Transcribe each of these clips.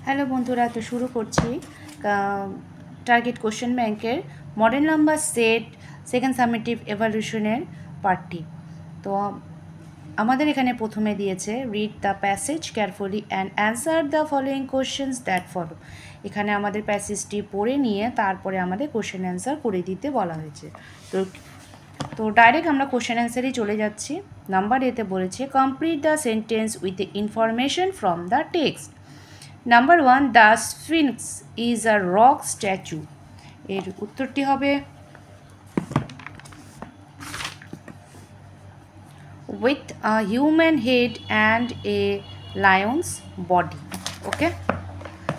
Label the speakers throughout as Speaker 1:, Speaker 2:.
Speaker 1: Hello বন্ধুরা, তো শুরু করছি টার্গেট কোশ্চেন ব্যাংকের model number set second summative এভালিউশনের পার্টটি। তো আমাদের এখানে প্রথমে দিয়েছে read the passage carefully and answer the following questions that follow. এখানে আমাদের প্যাসেজটি পড়ে নিয়ে তারপরে আমাদের কোশ্চেন অ্যান্সার করে দিতে বলা হয়েছে। তো ডাইরেক্ট আমরা কোশ্চেন অ্যান্সারই চলে যাচ্ছি। নাম্বার এতে বলেছে complete the sentence with the information from the text. Number 1, the sphinx is a rock statue. এর উত্তরটি হবে with a human head and a lion's body. Okay,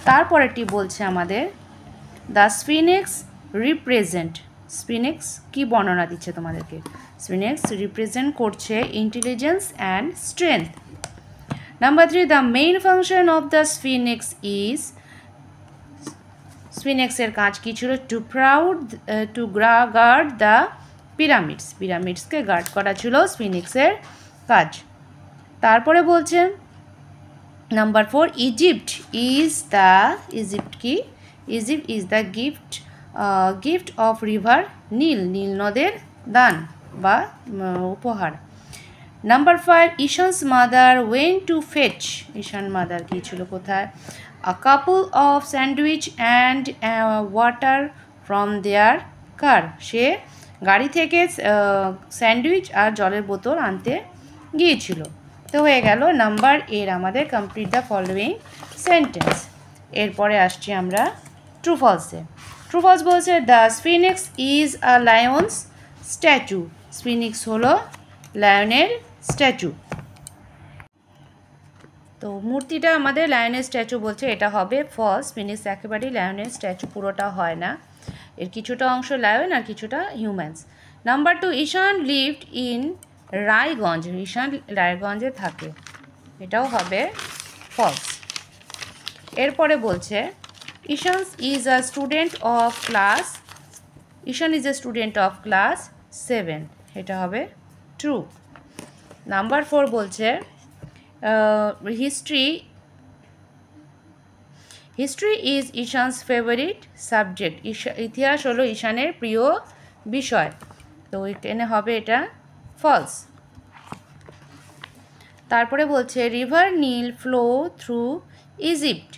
Speaker 1: তারপরেরটি বলছে আমাদের দ্য স্ফিনিক্স রিপ্রেজেন্ট। স্ফিনিক্স কি বর্ণনা দিচ্ছে তোমাদেরকে? স্ফিনিক্স রিপ্রেজেন্ট করছে intelligence and strength. Number 3, the main function of the sphinx is sphinx এর কাজ কি ছিল? to guard the pyramids. পিরামিডসকে গার্ড করা ছিল স্ফিনিক্সের কাজ। তারপরে বলছে number 4, Egypt is the gift of river Nile. Nile নদের দান বা উপহার। Number 5, Ishan's mother went to fetch. Ishan mother কী ছিল? কোথায়? A couple of sandwich and water from their car. সে গাড়ি থেকে স্যান্ডউইচ আর জলের বোতল আনতে গিয়েছিল। তো হয়ে গেল নাম্বার এর আমাদের কমপ্লিট দ্য ফলোয়িং সেন্টেন্স। এরপরে আসছি আমরা ট্রু ফলসে। ট্রু ফলস বলছে the sphinx is a Lions statue. Sphinx হলো লায়নের স্ট্যাচু। তো মূর্তিটা আমাদের লায়নের স্ট্যাচু বলছে, এটা হবে ফলস। স্ফিনিক্স একেবারেই লায়নের স্ট্যাচু পুরোটা হয় না, এর কিছুটা অংশ লায়ন আর কিছুটা humans. Number 2, Ishan lived in Raiganj. Ishan রায়গঞ্জে থাকে, এটাও হবে ফলস। এরপরে বলছে Ishan is a student of class 7। এটা হবে ট্রু। নাম্বার 4 বলছে history is Ishan's favourite subject. ইতিহাস হলো ঈশানের প্রিয় বিষয়, তো এখানে হবে এটা ফলস। তারপরে বলছে রিভার নীল ফ্লো থ্রু ইজিপ্ট।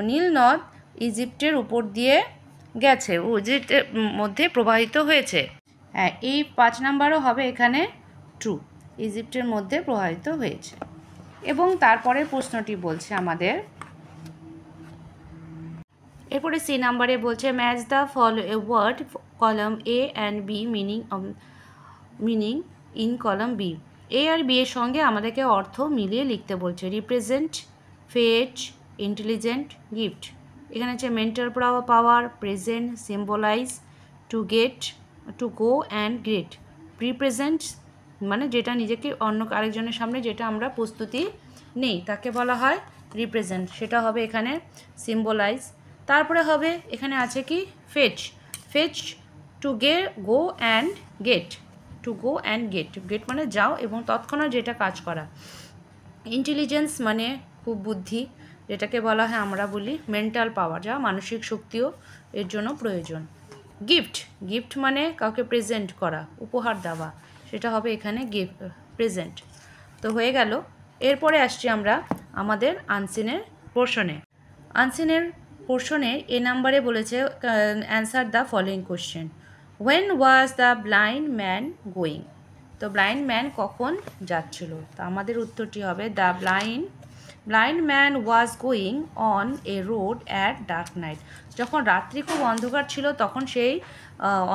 Speaker 1: নীল নদ ইজিপ্টের উপর দিয়ে গেছে, ইজিপ্টের মধ্যে প্রবাহিত হয়েছে। হ্যাঁ, এই 5 নাম্বারও হবে এখানে ট্রু, ইজিপ্টের মধ্যে প্রবাহিত হয়েছে। এবং তারপরে প্রশ্নটি বলছে আমাদের, এরপরে সি নাম্বারে বলছে match the word column A and B meaning in column B. A আর বি এর সঙ্গে আমাদেরকে অর্থ মিলিয়ে লিখতে বলছে। Represent, fetch, intelligent, gift. এখানে হচ্ছে mental power, present, symbolize, to go and get. Represent মানে যেটা নিজেকে অন্য আরেকজনের সামনে যেটা আমরা প্রস্তুতি নেই তাকে বলা হয় রিপ্রেজেন্ট, সেটা হবে এখানে সিম্বলাইজ। তারপরে হবে এখানে আছে কি fetch, to go and get. Get মানে যাও এবং তৎক্ষণাৎ যেটা কাজ করা। ইন্টেলিজেন্স মানে খুব বুদ্ধি, যেটাকে বলা হয় আমরা বলি মেন্টাল পাওয়ার, যা মানসিক শক্তিও এর জন্য প্রয়োজন। গিফট মানে কাউকে প্রেজেন্ট করা, উপহার দেওয়া, সেটা হবে এখানে প্রেজেন্ট। তো হয়ে গেল। এরপরে আসছি আমরা আমাদের আনসিনের পোর্শনে এ নাম্বারে বলেছে answer the following question. When was the blind man going. তো ব্লাইন্ড ম্যান কখন যাচ্ছিল? তো আমাদের উত্তরটি হবে the blind man was going on a road at dark night. যখন রাত্রি খুব অন্ধকার ছিল তখন সেই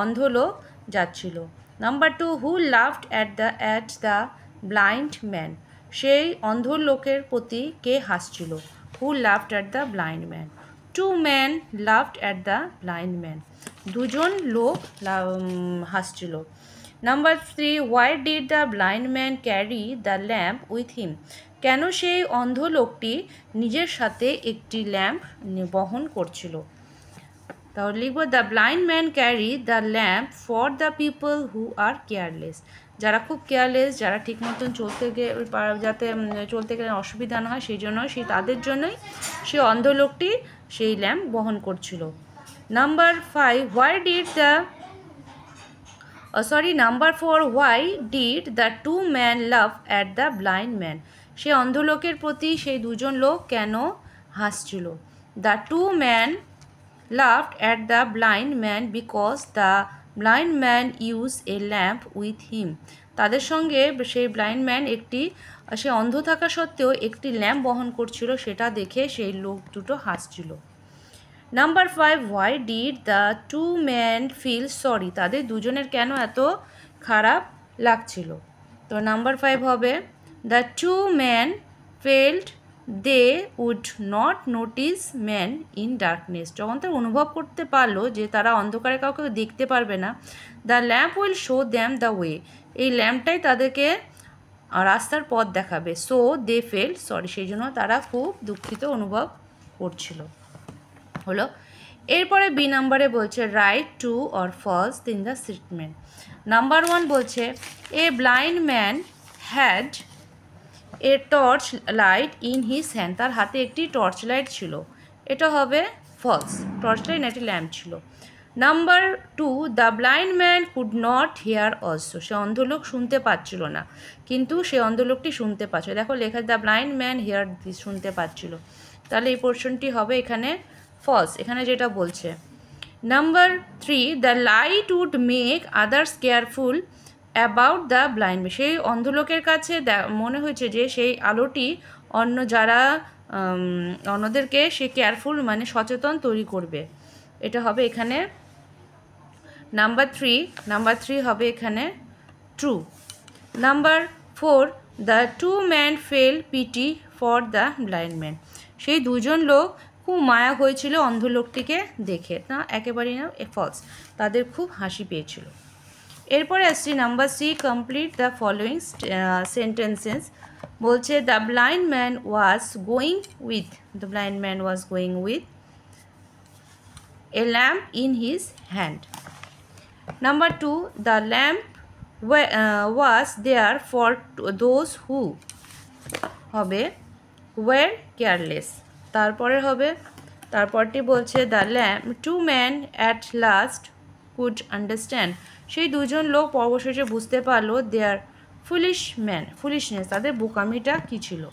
Speaker 1: অন্ধ লোক যাচ্ছিল। Number 2, who laughed at the blind man. সেই অন্ধ লোকের প্রতি কে হাসছিল? Who laughed at the blind man. 2 men laughed at the blind man. দুজন লোক হাসছিল। Number 3, why did the blind man carry the lamp with him? কেন সেই অন্ধ লোকটি নিজের সাথে একটি ল্যাম্প বহন করছিল? তাহলে লিখব the blind man carry the lamp for the people who are careless. যারা খুব কেয়ারলেস, যারা ঠিক মতন যাতে চলতে গেলে অসুবিধা না হয় সেই জন্য তাদের জন্যই সেই অন্ধ লোকটি সেই ল্যাম্প বহন করছিল। Number 4, why did the two men laugh at the blind man? সেই অন্ধ লোকের প্রতি সেই দুজন লোক কেন হাসছিল? The two men laughed at the blind man because the blind man used a lamp with him. তাদের সঙ্গে সেই ব্লাইন্ড ম্যান সে অন্ধ থাকা সত্ত্বেও একটি ল্যাম্প বহন করছিল, সেটা দেখে সেই লোক দুটো হাসছিল। Number 5, why did the two men feel sorry? তাদের দুজনের কেন এত খারাপ লাগছিল? তো নাম্বার 5 হবে the two men felt they would not notice man in darkness. যখন তারা অনুভব করতে পারলো যে তারা অন্ধকারে কাউকে দেখতে পারবে না, the lamp will show them the way. এই ল্যাম্পটাই তাদেরকে রাস্তার পথ দেখাবে। so they felt sorry, সেই জন্য তারা খুব দুঃখিত অনুভব করছিল। হলো। এরপরে বি নাম্বারে বলছে write true or false in the statement. Number 1 বলছে a blind man had a torch light in his hand. তার হাতে একটি টর্চ লাইট ছিল, এটা হবে ফলস। টর্চ লাইট একটি ল্যাম্প ছিল। Number 2, the blind man could not hear also. সে অন্ধলোক শুনতে পাচ্ছিল না, কিন্তু সে অন্ধলোকটি শুনতে পাচ্ছিল। দেখো লেখা the blind man here this, শুনতে পাচ্ছিল। তাহলে এই পোর্শনটি হবে এখানে ফলস, এখানে যেটা বলছে। Number 3, the light would make others careful about the blind. সেই অন্ধলোকের কাছে মনে হয়েছে যে সেই আলোটি অন্যদেরকে সে কেয়ারফুল মানে সচেতন তৈরি করবে, এটা হবে এখানে নাম্বার 3 হবে এখানে true. Number 4, the to man fail PT for the blind man. সেই দুজন লোক খুব মায়া হয়েছিল অন্ধ লোকটিকে দেখে, না একেবারেই না, ফলস, তাদের খুব হাসি পেয়েছিল। এরপরে আসছি number 3, complete the following sentences. বলছে the blind man was going with a lamp in his hand. Number 2, the lamp was there for those who হবে ওয়ার কেয়ারলেস। তারপরটি বলছে the lamp to man at last could understand. সেই দুজন লোক অবশেষে বুঝতে পারলো দেয়ার ফুলিশনেস, তাদের বোকামিটা কী ছিল।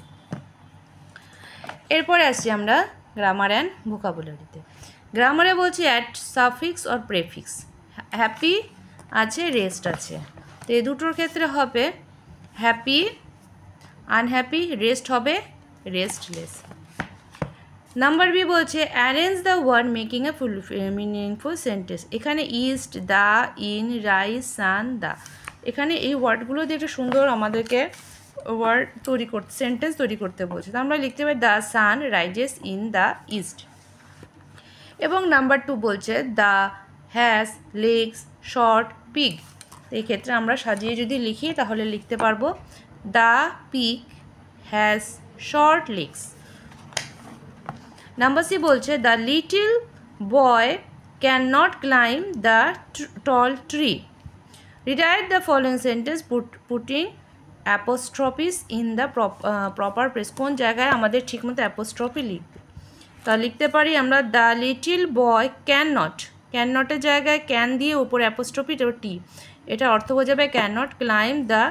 Speaker 1: এরপরে আসছি আমরা গ্রামার অ্যান্ড ভোকাবুলারিতে। গ্রামারে বলছি at suffix or prefix, happy আছে, রেস্ট আছে। তো এই দুটোর ক্ষেত্রে হবে হ্যাপি, আনহ্যাপি, রেস্ট হবে রেস্টলেস। নাম্বার বি বলছে arrange the word making a meaningful sentence. এখানে east, the, in, rise, sun, the, এখানে এই ওয়ার্ডগুলো দিয়ে একটা সুন্দর আমাদেরকে সেন্টেন্স তৈরি করতে বলছে। তো আমরা লিখতে পারি the sun rises in the east. এবং নাম্বার 2 বলছে the has legs short pig. এই ক্ষেত্রে আমরা সাজিয়ে যদি লিখি তাহলে লিখতে পারবো the pig has short legs. Number C বলছে the little boy can not climb the tall tree. Rewrite the following sentence putting apostrophes in the proper place. কোন জায়গায় আমাদের ঠিকমতো অ্যাপোস্ট্রফি লিখবে? তা লিখতে পারি আমরা দ্য লিটল বয় ক্যান নটের জায়গায় ক্যান দিয়ে উপরে অ্যাপোস্ট্রফি টি, এটা অর্থ বোঝাবে can not climb the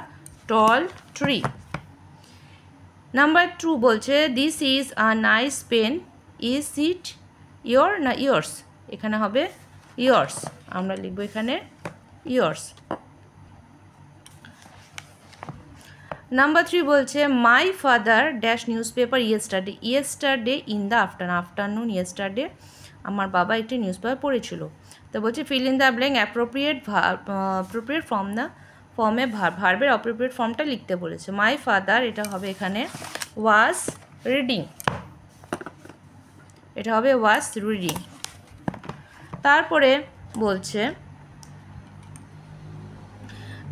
Speaker 1: tall tree. Number 2 বলছে this is a nice pen, is it your না ইয়ার্স? এখানে হবে ইয়ার্স, আমরা লিখবো এখানে ইয়ার্স। নাম্বার 3 বলছে my father dash news paper yesterday in the afternoon. Yesterday আমার বাবা একটি নিউজ পেপার পড়েছিল। তো বলছে fill in the blank appropriate ফর্মে ভার্বের অ্যাপ্রোপ্রিয়েট ফর্মটা লিখতে বলেছে। মাই ফাদার এটা হবে এখানে ওয়াজ রিডিং, এটা হবে ওয়াজ রিডিং। তারপরে বলছে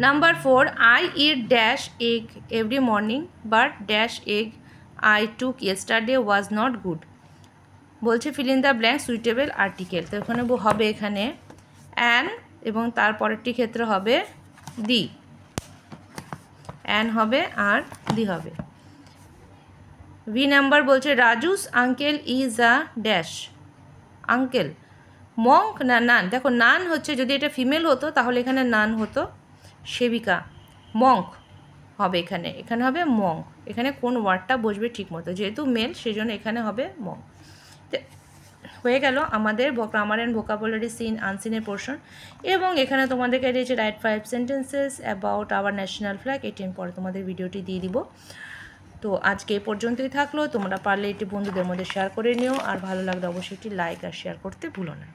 Speaker 1: number 4 I eat dash egg every morning but dash egg I took yesterday was not good. বলছে fill in the blank suitable article. তো এখানে হবে এখানে অ্যান এবং তারপরেরটি ক্ষেত্রে হবে দি। অ্যান হবে আর দি হবে। বি নাম্বার বলছে Raju's uncle is a dash. Uncle Monk না নান, দেখো নান হচ্ছে, যদি এটা ফিমেল হতো তাহলে এখানে নান হতো, সেবিকা। মঙ্ক হবে এখানে, এখানে হবে মঙ্ক। এখানে কোন ওয়ার্ডটা বসবে ঠিক মতো, যেহেতু মেল সেই জন্য এখানে হবে মঙ্ক। হয়ে গেল আমাদের গ্রামার অ্যান্ড ভোকাবুলারি সিন আনসিনের পোর্শন। এবং এখানে তোমাদেরকে দিয়েছে write 5 sentences about our national flag. এটি আমি পরে তোমাদের ভিডিওটি দিয়ে দিব। তো আজকে এই পর্যন্তই থাকলো। তোমরা পারলে এটি বন্ধুদের মধ্যে শেয়ার করে নিও, আর ভালো লাগলে অবশ্যই একটি লাইক আর শেয়ার করতে ভুলো না।